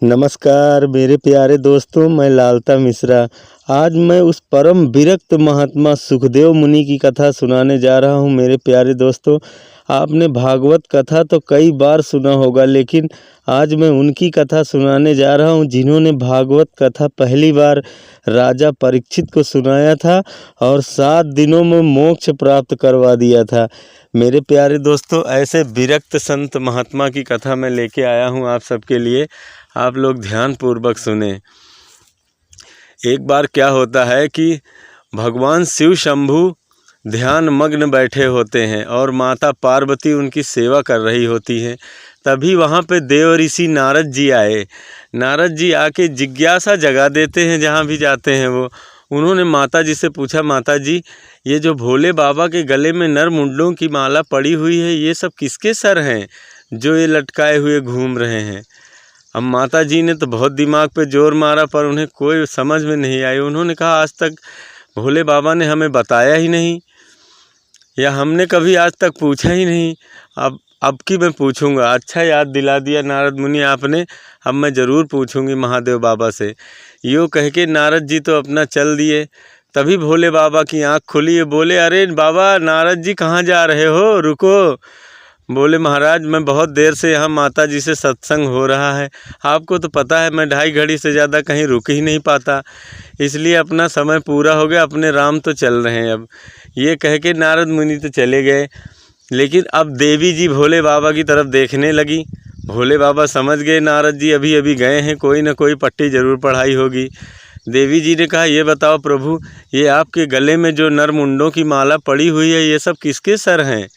नमस्कार मेरे प्यारे दोस्तों, मैं लालता मिश्रा। आज मैं उस परम विरक्त महात्मा सुखदेव मुनि की कथा सुनाने जा रहा हूँ। मेरे प्यारे दोस्तों, आपने भागवत कथा तो कई बार सुना होगा, लेकिन आज मैं उनकी कथा सुनाने जा रहा हूँ जिन्होंने भागवत कथा पहली बार राजा परीक्षित को सुनाया था और 7 दिनों में मोक्ष प्राप्त करवा दिया था। मेरे प्यारे दोस्तों, ऐसे विरक्त संत महात्मा की कथा मैं लेके आया हूँ आप सबके लिए। आप लोग ध्यानपूर्वक सुने। एक बार क्या होता है कि भगवान शिव शंभु ध्यान मग्न बैठे होते हैं और माता पार्वती उनकी सेवा कर रही होती हैं। तभी वहाँ पे देव ऋषि नारद जी आए। नारद जी आके जिज्ञासा जगा देते हैं जहाँ भी जाते हैं वो। उन्होंने माता जी से पूछा, माता जी ये जो भोले बाबा के गले में नर मुंडों की माला पड़ी हुई है, ये सब किसके सर हैं जो ये लटकाए हुए घूम रहे हैं? अब माता जी ने तो बहुत दिमाग पे जोर मारा पर उन्हें कोई समझ में नहीं आई। उन्होंने कहा, आज तक भोले बाबा ने हमें बताया ही नहीं, या हमने कभी आज तक पूछा ही नहीं। अब की मैं पूछूंगा। अच्छा याद दिला दिया नारद मुनि आपने, अब मैं ज़रूर पूछूंगी महादेव बाबा से। यूँ कह के नारद जी तो अपना चल दिए। तभी भोले बाबा की आँख खुली। बोले, अरे बाबा नारद जी कहाँ जा रहे हो, रुको। बोले, महाराज मैं बहुत देर से यहाँ माता जी से सत्संग हो रहा है। आपको तो पता है मैं 2.5 घड़ी से ज़्यादा कहीं रुक ही नहीं पाता, इसलिए अपना समय पूरा हो गया, अपने राम तो चल रहे हैं अब। ये कह के नारद मुनि तो चले गए। लेकिन अब देवी जी भोले बाबा की तरफ देखने लगी। भोले बाबा समझ गए नारद जी अभी अभी गए हैं, कोई ना कोई पट्टी ज़रूर पढ़ाई होगी। देवी जी ने कहा, ये बताओ प्रभु, ये आपके गले में जो नर मुंडों की माला पड़ी हुई है, ये सब किसके सर हैं?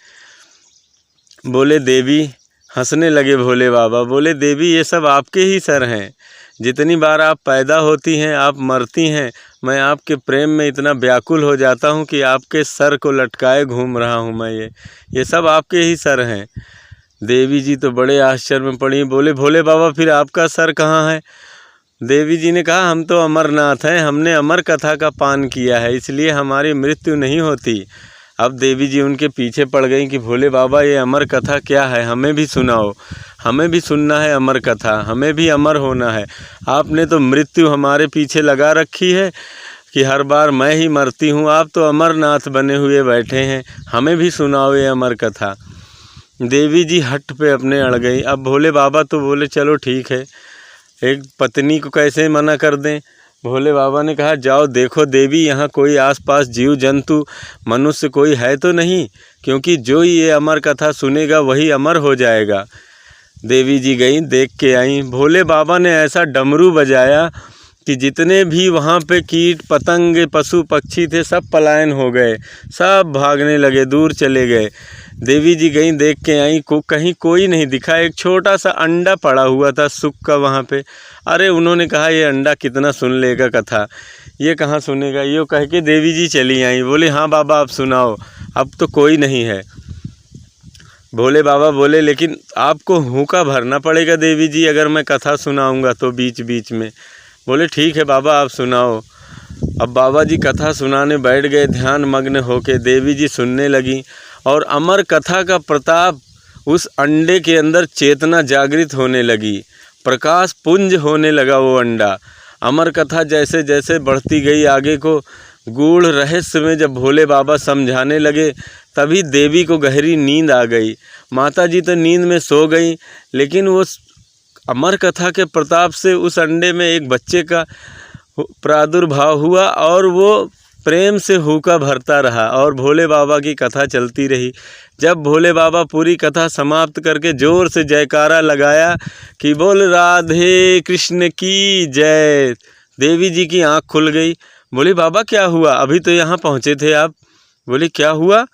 बोले देवी, हंसने लगे भोले बाबा। बोले, देवी ये सब आपके ही सर हैं। जितनी बार आप पैदा होती हैं, आप मरती हैं, मैं आपके प्रेम में इतना व्याकुल हो जाता हूँ कि आपके सर को लटकाए घूम रहा हूँ मैं। ये सब आपके ही सर हैं। देवी जी तो बड़े आश्चर्य में पड़ी। बोले, भोले बाबा फिर आपका सर कहाँ है? देवी जी ने कहा, हम तो अमरनाथ हैं, हमने अमर कथा का पान किया है, इसलिए हमारी मृत्यु नहीं होती। अब देवी जी उनके पीछे पड़ गई कि भोले बाबा ये अमर कथा क्या है, हमें भी सुनाओ, हमें भी सुनना है अमर कथा, हमें भी अमर होना है। आपने तो मृत्यु हमारे पीछे लगा रखी है कि हर बार मैं ही मरती हूँ, आप तो अमरनाथ बने हुए बैठे हैं, हमें भी सुनाओ ये अमर कथा। देवी जी हट पे अपने अड़ गई। अब भोले बाबा तो बोले, चलो ठीक है, एक पत्नी को कैसे मना कर दें। भोले बाबा ने कहा, जाओ देखो देवी, यहाँ कोई आसपास जीव जंतु मनुष्य कोई है तो नहीं, क्योंकि जो ये अमर कथा सुनेगा वही अमर हो जाएगा। देवी जी गई, देख के आई। भोले बाबा ने ऐसा डमरू बजाया कि जितने भी वहाँ पे कीट पतंगे पशु पक्षी थे सब पलायन हो गए, सब भागने लगे, दूर चले गए। देवी जी गई, देख के आई, कहीं कोई नहीं दिखा। एक छोटा सा अंडा पड़ा हुआ था सुख का वहाँ पे। अरे उन्होंने कहा, ये अंडा कितना सुन लेगा कथा, ये कहाँ सुनेगा। ये कह के देवी जी चली आई। बोले, हाँ बाबा आप सुनाओ, अब तो कोई नहीं है। भोले बाबा बोले, लेकिन आपको हुक्का भरना पड़ेगा देवी जी, अगर मैं कथा सुनाऊँगा तो बीच बीच में। बोले, ठीक है बाबा आप सुनाओ। अब बाबा जी कथा सुनाने बैठ गए ध्यान मग्न होके। देवी जी सुनने लगी और अमर कथा का प्रताप, उस अंडे के अंदर चेतना जागृत होने लगी, प्रकाश पुंज होने लगा वो अंडा। अमर कथा जैसे जैसे बढ़ती गई आगे को, गूढ़ रहस्य में जब भोले बाबा समझाने लगे, तभी देवी को गहरी नींद आ गई। माता जी तो नींद में सो गई, लेकिन वो अमर कथा के प्रताप से उस अंडे में एक बच्चे का प्रादुर्भाव हुआ और वो प्रेम से हुक्का भरता रहा और भोले बाबा की कथा चलती रही। जब भोले बाबा पूरी कथा समाप्त करके जोर से जयकारा लगाया कि बोल राधे कृष्ण की जय, देवी जी की आंख खुल गई। बोले, बाबा क्या हुआ, अभी तो यहाँ पहुँचे थे आप? बोले, क्या हुआ,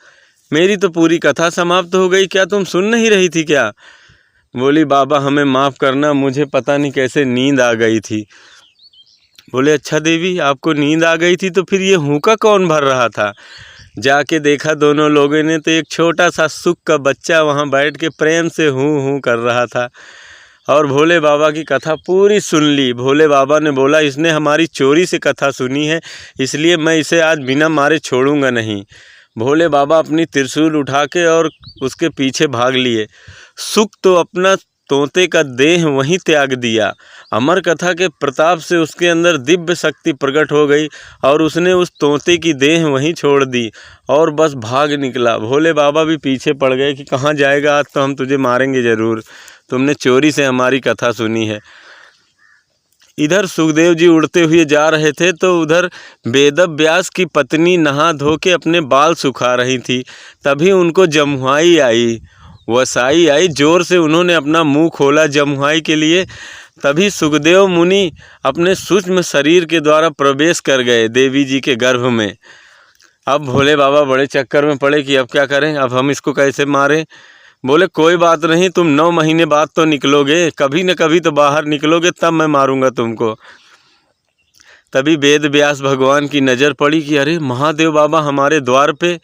मेरी तो पूरी कथा समाप्त हो गई, क्या तुम सुन नहीं रही थी क्या? बोली, बाबा हमें माफ़ करना, मुझे पता नहीं कैसे नींद आ गई थी। बोले, अच्छा देवी आपको नींद आ गई थी, तो फिर ये हुक्का कौन भर रहा था? जाके देखा दोनों लोगों ने तो एक छोटा सा सुख का बच्चा वहाँ बैठ के प्रेम से हूँ हूँ कर रहा था और भोले बाबा की कथा पूरी सुन ली। भोले बाबा ने बोला, इसने हमारी चोरी से कथा सुनी है, इसलिए मैं इसे आज बिना मारे छोड़ूंगा नहीं। भोले बाबा अपनी त्रिशूल उठा के और उसके पीछे भाग लिए। सुख तो अपना तोते का देह वहीं त्याग दिया। अमर कथा के प्रताप से उसके अंदर दिव्य शक्ति प्रकट हो गई और उसने उस तोते की देह वहीं छोड़ दी और बस भाग निकला। भोले बाबा भी पीछे पड़ गए कि कहाँ जाएगा, आज तो हम तुझे मारेंगे ज़रूर, तुमने चोरी से हमारी कथा सुनी है। इधर सुखदेव जी उड़ते हुए जा रहे थे तो उधर वेदव्यास की पत्नी नहा धो के अपने बाल सुखा रही थी। तभी उनको जमुआई आई, वसाई आई। जोर से उन्होंने अपना मुंह खोला जमुआई के लिए। तभी सुखदेव मुनि अपने सूक्ष्म शरीर के द्वारा प्रवेश कर गए देवी जी के गर्भ में। अब भोले बाबा बड़े चक्कर में पड़े कि अब क्या करें, अब हम इसको कैसे मारें। बोले कोई बात नहीं, तुम 9 महीने बाद तो निकलोगे, कभी न कभी तो बाहर निकलोगे, तब मैं मारूंगा तुमको। तभी वेद व्यास भगवान की नज़र पड़ी कि अरे महादेव बाबा हमारे द्वार पे।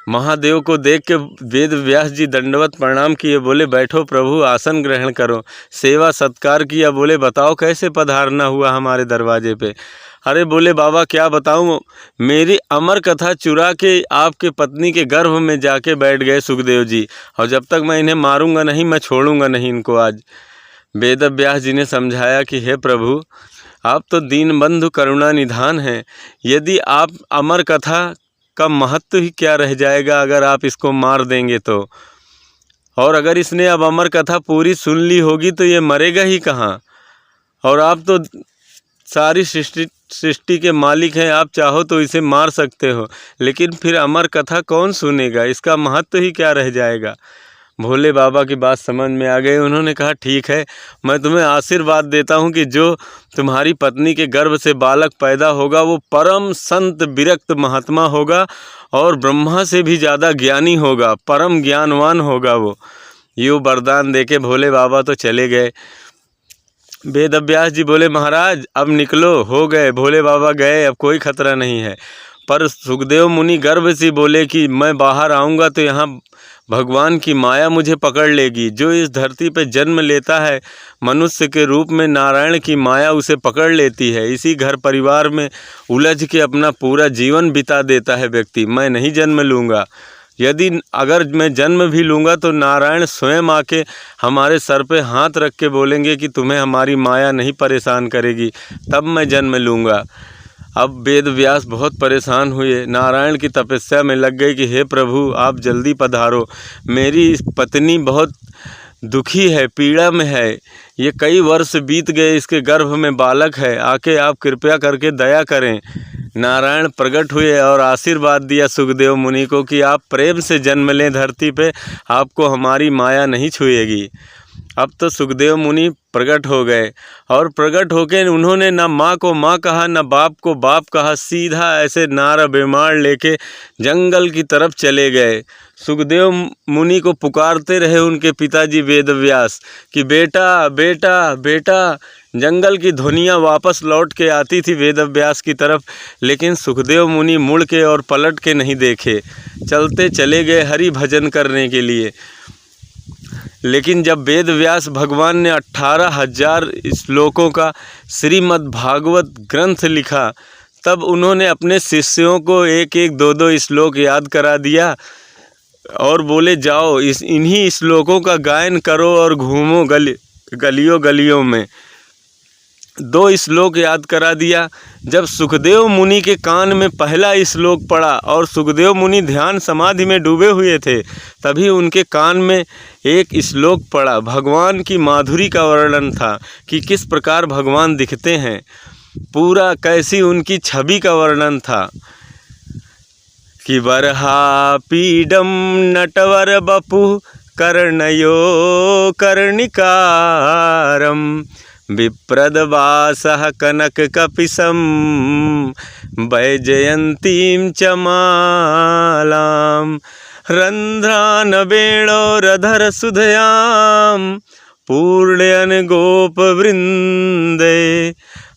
महादेव को देख के वेद व्यास जी दंडवत प्रणाम किए, बोले बैठो प्रभु, आसन ग्रहण करो। सेवा सत्कार किया, बोले बताओ कैसे पधारना हुआ हमारे दरवाजे पे। अरे बोले बाबा क्या बताऊँ, मेरी अमर कथा चुरा के आपके पत्नी के गर्भ में जाके बैठ गए सुखदेव जी, और जब तक मैं इन्हें मारूंगा नहीं, मैं छोड़ूंगा नहीं इनको आज। वेद व्यास जी ने समझाया कि हे प्रभु, आप तो दीनबंधु करुणा निधान हैं। यदि आप अमर कथा का महत्व ही क्या रह जाएगा अगर आप इसको मार देंगे तो। और अगर इसने अब अमर कथा पूरी सुन ली होगी तो ये मरेगा ही कहाँ। और आप तो सारी सृष्टि के मालिक हैं, आप चाहो तो इसे मार सकते हो, लेकिन फिर अमर कथा कौन सुनेगा, इसका महत्व ही क्या रह जाएगा। भोले बाबा की बात समझ में आ गई। उन्होंने कहा ठीक है, मैं तुम्हें आशीर्वाद देता हूँ कि जो तुम्हारी पत्नी के गर्भ से बालक पैदा होगा वो परम संत विरक्त महात्मा होगा और ब्रह्मा से भी ज़्यादा ज्ञानी होगा, परम ज्ञानवान होगा वो। यूँ वरदान देके भोले बाबा तो चले गए। वेद व्यास जी बोले महाराज अब निकलो, हो गए, भोले बाबा गए, अब कोई खतरा नहीं है। पर सुखदेव मुनि गर्व से बोले कि मैं बाहर आऊँगा तो यहाँ भगवान की माया मुझे पकड़ लेगी। जो इस धरती पे जन्म लेता है मनुष्य के रूप में, नारायण की माया उसे पकड़ लेती है। इसी घर परिवार में उलझ के अपना पूरा जीवन बिता देता है व्यक्ति। मैं नहीं जन्म लूँगा, यदि अगर मैं जन्म भी लूँगा तो नारायण स्वयं आके हमारे सर पे हाथ रख के बोलेंगे कि तुम्हें हमारी माया नहीं परेशान करेगी, तब मैं जन्म लूँगा। अब वेद व्यास बहुत परेशान हुए, नारायण की तपस्या में लग गए कि हे प्रभु आप जल्दी पधारो, मेरी पत्नी बहुत दुखी है, पीड़ा में है, ये कई वर्ष बीत गए, इसके गर्भ में बालक है, आके आप कृपया करके दया करें। नारायण प्रकट हुए और आशीर्वाद दिया सुखदेव मुनि को कि आप प्रेम से जन्म लें धरती पे, आपको हमारी माया नहीं छुएगी। अब तो सुखदेव मुनि प्रकट हो गए और प्रकट होकर उन्होंने न माँ को माँ कहा न बाप को बाप कहा, सीधा ऐसे नारा बेमार लेके जंगल की तरफ चले गए। सुखदेव मुनि को पुकारते रहे उनके पिताजी वेद व्यास कि बेटा बेटा बेटा। जंगल की ध्वनियाँ वापस लौट के आती थी वेद व्यास की तरफ, लेकिन सुखदेव मुनि मुड़ के और पलट के नहीं देखे, चलते चले गए हरि भजन करने के लिए। लेकिन जब वेद व्यास भगवान ने 18,000 श्लोकों का श्रीमद् भागवत ग्रंथ लिखा, तब उन्होंने अपने शिष्यों को एक एक 2-2 श्लोक याद करा दिया और बोले जाओ इन्हीं श्लोकों का गायन करो और घूमो गलियों गलियों में। 2 श्लोक याद करा दिया। जब सुखदेव मुनि के कान में पहला श्लोक पड़ा और सुखदेव मुनि ध्यान समाधि में डूबे हुए थे, तभी उनके कान में एक श्लोक पड़ा। भगवान की माधुरी का वर्णन था कि किस प्रकार भगवान दिखते हैं, पूरा कैसी उनकी छवि का वर्णन था कि वरहा पीडम नटवर बपु कर्णयो कर्णिकारम विप्रदवासः कनक कपिशं वैजयन्तीं च मालां रन्ध्रान् वेणोरधर सुधयां पूर्णयन् गोपवृन्दे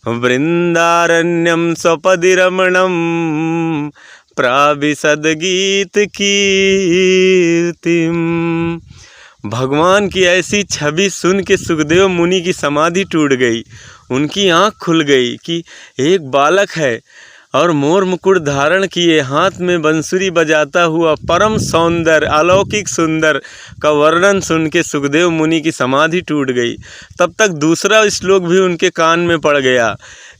वृन्दारण्यं स्वपदि रमणं प्राविशद गीत कीर्तिम। भगवान की ऐसी छवि सुन के सुखदेव मुनि की समाधि टूट गई, उनकी आँख खुल गई कि एक बालक है और मोर मुकुट धारण किए, हाथ में बंसुरी बजाता हुआ परम सौंदर्य अलौकिक सुंदर का वर्णन सुन के सुखदेव मुनि की समाधि टूट गई। तब तक दूसरा श्लोक भी उनके कान में पड़ गया।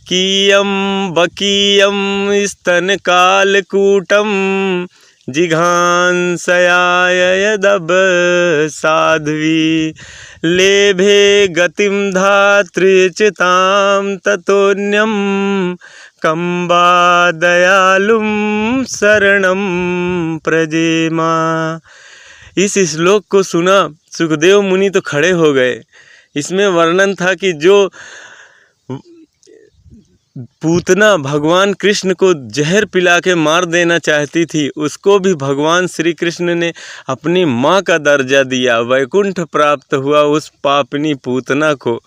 कीयम बकीयम स्तन कालकूटम जिघांसयाय यदब साध्वी लेभे गतिम धातृचिताम ततोन्यम कंबा दयालुम शरणम प्रजेमा। इस श्लोक को सुना सुखदेव मुनि तो खड़े हो गए। इसमें वर्णन था कि जो पूतना भगवान कृष्ण को जहर पिला के मार देना चाहती थी, उसको भी भगवान श्री कृष्ण ने अपनी माँ का दर्जा दिया, वैकुंठ प्राप्त हुआ उस पापिनी पूतना को।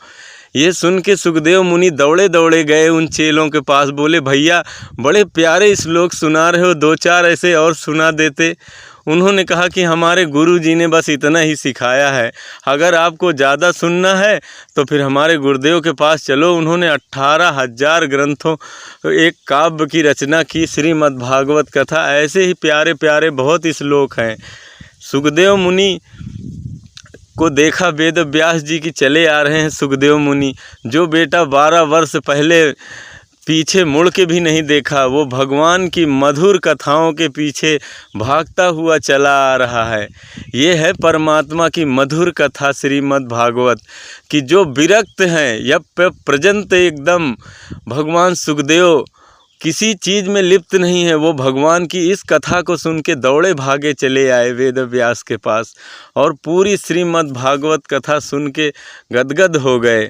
ये सुन के सुखदेव मुनि दौड़े दौड़े गए उन चेलों के पास, बोले भैया बड़े प्यारे श्लोक सुना रहे हो, दो चार ऐसे और सुना देते। उन्होंने कहा कि हमारे गुरु जी ने बस इतना ही सिखाया है, अगर आपको ज़्यादा सुनना है तो फिर हमारे गुरुदेव के पास चलो। उन्होंने 18,000 ग्रंथों एक काव्य की रचना की, श्रीमद् भागवत कथा। ऐसे ही प्यारे प्यारे बहुत श्लोक हैं। सुखदेव मुनि को देखा वेद व्यास जी की चले आ रहे हैं सुखदेव मुनि, जो बेटा 12 वर्ष पहले पीछे मुड़ के भी नहीं देखा, वो भगवान की मधुर कथाओं के पीछे भागता हुआ चला आ रहा है। ये है परमात्मा की मधुर कथा श्रीमद् भागवत कि जो विरक्त हैं यप प्रजंत एकदम भगवान सुखदेव किसी चीज़ में लिप्त नहीं है, वो भगवान की इस कथा को सुन के दौड़े भागे चले आए वेद व्यास के पास और पूरी श्रीमद् भागवत कथा सुन के गदगद हो गए।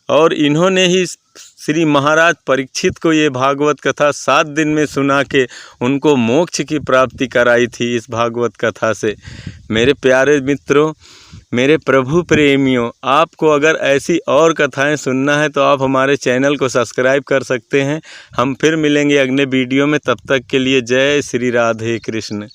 और इन्होंने ही श्री महाराज परीक्षित को ये भागवत कथा 7 दिन में सुना के उनको मोक्ष की प्राप्ति कराई थी इस भागवत कथा से। मेरे प्यारे मित्रों, मेरे प्रभु प्रेमियों, आपको अगर ऐसी और कथाएं सुनना है तो आप हमारे चैनल को सब्सक्राइब कर सकते हैं। हम फिर मिलेंगे अगले वीडियो में, तब तक के लिए जय श्री राधे कृष्ण।